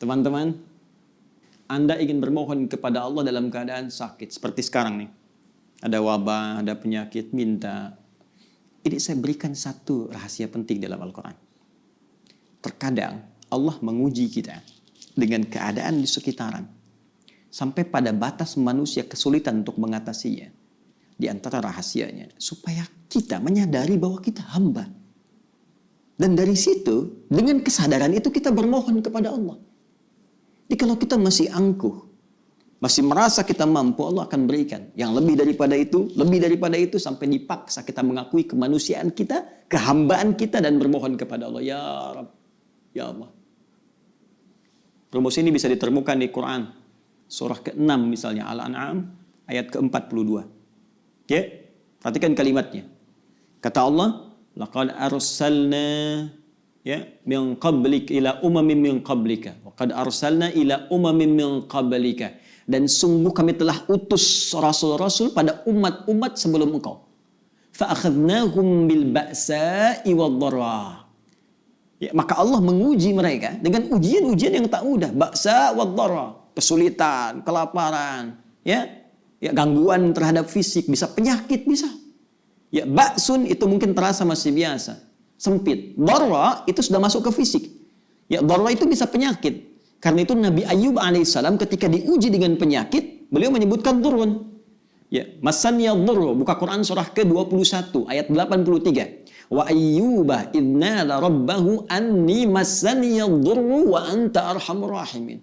Teman-teman, Anda ingin bermohon kepada Allah dalam keadaan sakit. Seperti sekarang nih. Ada wabah, ada penyakit, minta. Ini saya berikan satu rahasia penting dalam Al-Quran. Terkadang Allah menguji kita dengan keadaan di sekitaran. Sampai pada batas manusia kesulitan untuk mengatasinya. Di antara rahasianya, supaya kita menyadari bahwa kita hamba. Dan dari situ, dengan kesadaran itu kita bermohon kepada Allah. Jadi kalau kita masih angkuh, masih merasa kita mampu, Allah akan berikan. Yang lebih daripada itu sampai dipaksa kita mengakui kemanusiaan kita, kehambaan kita dan bermohon kepada Allah. Ya Rabb, ya Allah. Rumus ini bisa ditemukan di Quran. Surah ke-6 misalnya, Al-An'am ayat ke-42. Ya, perhatikan kalimatnya. Kata Allah, laqad arsalna min qablik ila umamin min qablika wa qad arsalna ila umamin min qablika, dan sungguh kami telah utus rasul-rasul pada umat-umat sebelum engkau. Fa akhadnahum bil ba'sa'i wad-dharra. Ya, maka Allah menguji mereka dengan ujian-ujian yang tak mudah, ba'sa wad-dharra, kesulitan, kelaparan, ya gangguan terhadap fisik, bisa penyakit, bisa. Ya, ba'sun itu mungkin terasa masih biasa, sempit. Dharra itu sudah masuk ke fisik. Ya, dharra itu bisa penyakit. Karena itu Nabi Ayyub alaihissalam ketika diuji dengan penyakit, beliau menyebutkan durun. Ya, masaniya dhurru, buka Quran surah ke-21 ayat 83. Wa ayyuba idnala rabbahu anni masaniya dhurru wa anta arhamur rahimin.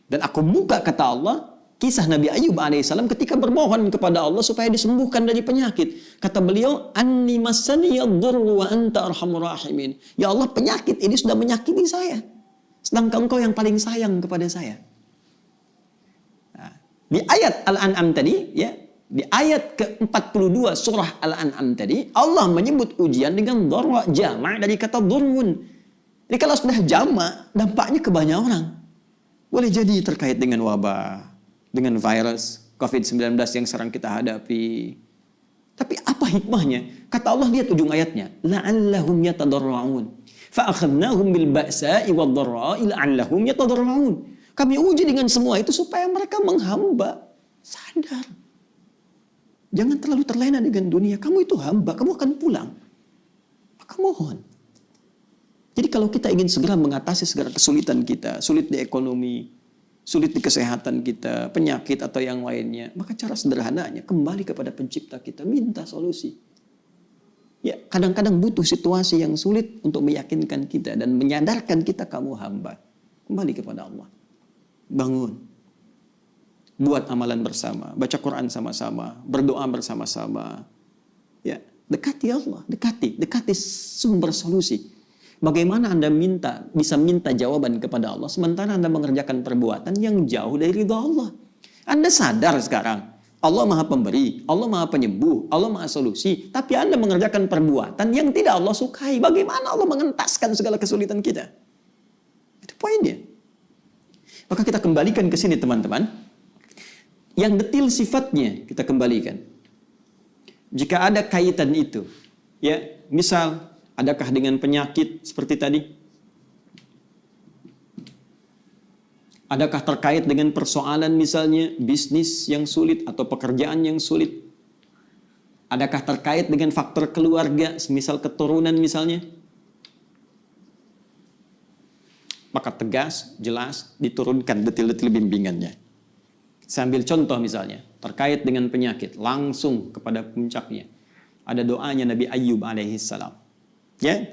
Dan aku buka, kata Allah, kisah Nabi Ayyub alaihissalam ketika bermohon kepada Allah supaya disembuhkan dari penyakit. Kata beliau, anni masaniya dhurru wa anta arhamur rahimin. Ya Allah, penyakit ini sudah menyakiti saya. Sedangkan engkau yang paling sayang kepada saya. Nah, di ayat Al-An'am tadi, ya, di ayat ke-42 surah Al-An'am tadi, Allah menyebut ujian dengan dharra, jama' dari kata dhurrun. Jadi kalau sudah jama', dampaknya ke banyak orang. Boleh jadi terkait dengan wabah, dengan virus COVID-19 yang sekarang kita hadapi. Tapi apa hikmahnya? Kata Allah, lihat ujung ayatnya. La'allahum yatadarra'un. Fa'akhadnahum bil ba'sa'i wad-dharra'i la'allahum yatadarra'un. Kami uji dengan semua itu supaya mereka menghamba. Sadar. Jangan terlalu terlena dengan dunia. Kamu itu hamba, kamu akan pulang. Maka mohon. Jadi kalau kita ingin segera mengatasi segala kesulitan kita, sulit di ekonomi, sulit di kesehatan kita, penyakit atau yang lainnya, maka cara sederhananya kembali kepada pencipta kita, minta solusi. Ya, kadang-kadang butuh situasi yang sulit untuk meyakinkan kita dan menyadarkan kita kamu hamba. Kembali kepada Allah. Bangun. Buat amalan bersama, baca Quran sama-sama, berdoa bersama-sama. Ya, dekati Allah, dekati sumber solusi. Bagaimana Anda bisa minta jawaban kepada Allah sementara Anda mengerjakan perbuatan yang jauh dari ridha Allah. Anda sadar sekarang, Allah Maha Pemberi, Allah Maha Penyembuh, Allah Maha Solusi, tapi Anda mengerjakan perbuatan yang tidak Allah sukai. Bagaimana Allah mengentaskan segala kesulitan kita? Itu poinnya. Maka kita kembalikan ke sini, teman-teman. Yang detil sifatnya kita kembalikan. Jika ada kaitan itu, ya, misal adakah dengan penyakit seperti tadi? Adakah terkait dengan persoalan misalnya bisnis yang sulit atau pekerjaan yang sulit? Adakah terkait dengan faktor keluarga, semisal keturunan misalnya? Maka tegas, jelas, diturunkan detil-detil bimbingannya. Saya ambil contoh misalnya, terkait dengan penyakit, langsung kepada puncaknya. Ada doanya Nabi Ayyub alaihissalam. Ya,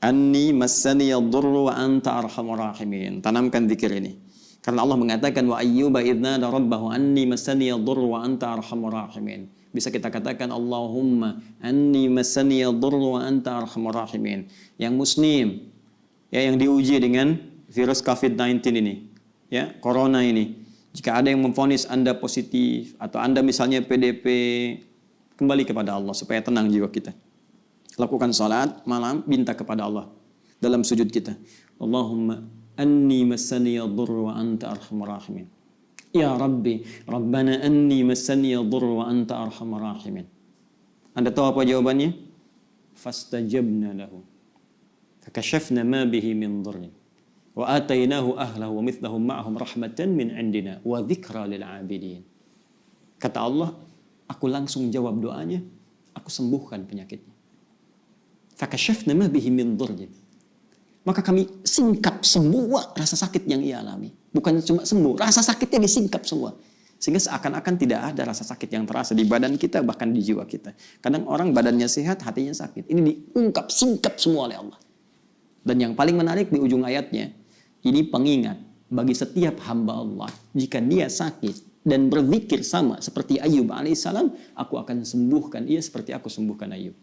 anni massani yadurru wa anta arhamur rahimin. Tanamkan zikir ini. Karena Allah mengatakan wa ayyuba idna rabbahu anni massani yadurru wa anta arhamur rahimin. Bisa kita katakan Allahumma anni massani yadurru wa anta arhamur rahimin. Yang muslim, ya, yang diuji dengan virus COVID-19 ini, ya, corona ini. Jika ada yang memvonis Anda positif atau Anda misalnya PDP, kembali kepada Allah supaya tenang jiwa kita. Lakukan salat malam, minta kepada Allah dalam sujud kita. Allahumma anni massani yadurru wa anta arhamur rahimin. Ya Rabbi, Rabbana anni massani yadurru wa anta arhamur rahimin. Anda tahu apa jawabannya? Fastajabna lahu. Fakashafna ma bihi min dhurrin. Wa atainahu ahlahu wa mithlahum ma'ahum rahmatan min indina wa dzikra lil 'abidin. Kata Allah, aku langsung jawab doanya, aku sembuhkan penyakitnya. Fakashafna ma bihi min dhurrin. Maka kami singkap semua rasa sakit yang ia alami. Bukan cuma sembuh, rasa sakitnya disingkap semua. Sehingga seakan-akan tidak ada rasa sakit yang terasa di badan kita, bahkan di jiwa kita. Kadang orang badannya sehat, hatinya sakit. Ini diungkap, singkap semua oleh Allah. Dan yang paling menarik di ujung ayatnya, ini pengingat bagi setiap hamba Allah. Jika dia sakit dan berzikir sama seperti Ayub alaihissalam, aku akan sembuhkan ia seperti aku sembuhkan Ayub.